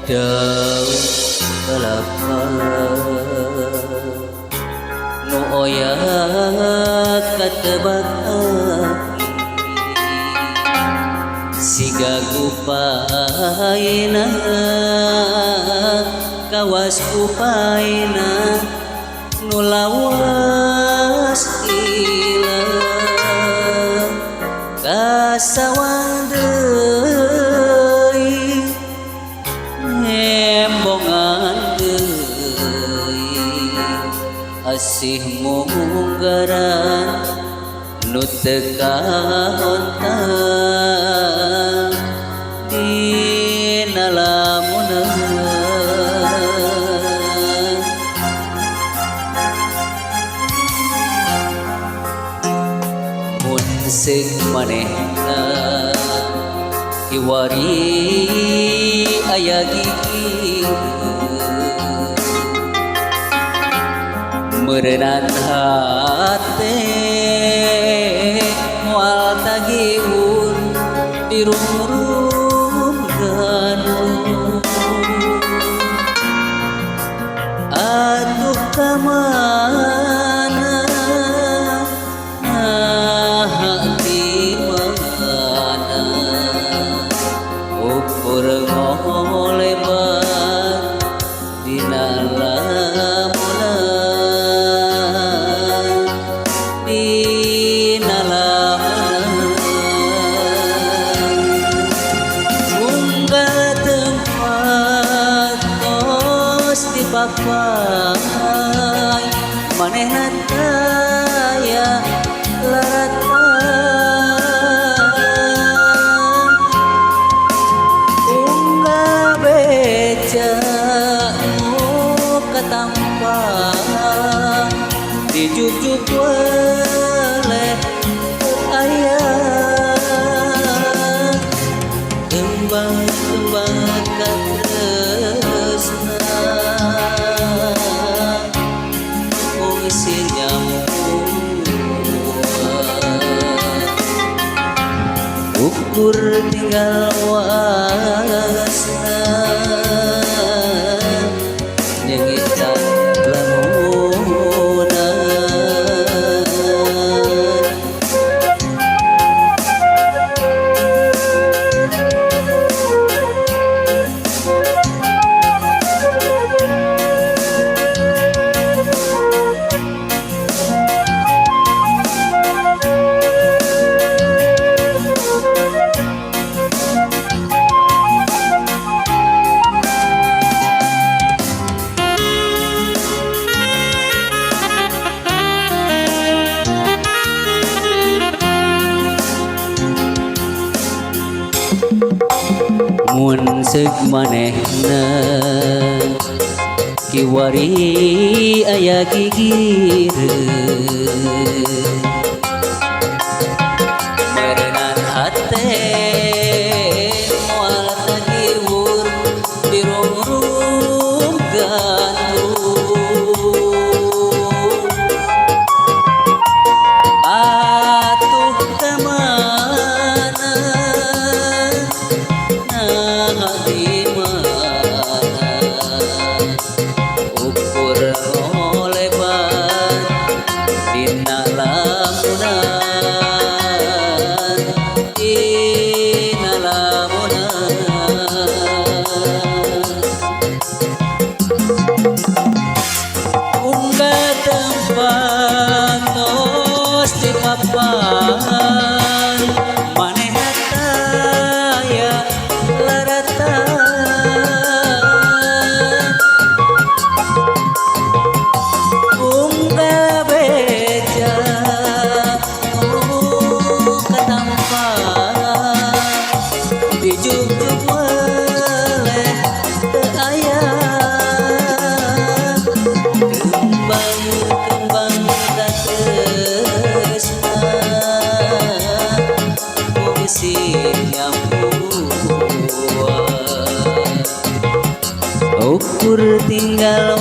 daun kelapa nu oyak katebak siga gupaina kawas kupaina nu lawas ilang kasawan deui ngembongan deui asih munggaran nu teu kahontang dina lamunan mun seug manehna kiwari aya gigi meureunan hate moal tagihun dirungrum ganung atuh kamana di mana ukur ngolebat dina lamunan dina lamunan munggah tempat kos dipapai manehna daya laratan unggah beca nu katampang dijujuk weleh aya kembang-kembang katresna mungsi ukur tinggal wasna nyengitan lamunan mun seug manehna kiwari aya gigireun meureunan hate moal tagihur dirungrum gantung atuh kamana di mana ukur ngolebat dina lamunan dina lamunan unggah tempat tos dipapan manehna daya laratan unggah beca nu katampang dijujuk weleh teu aya kembang-kembang katresna mungsi ukur tinggal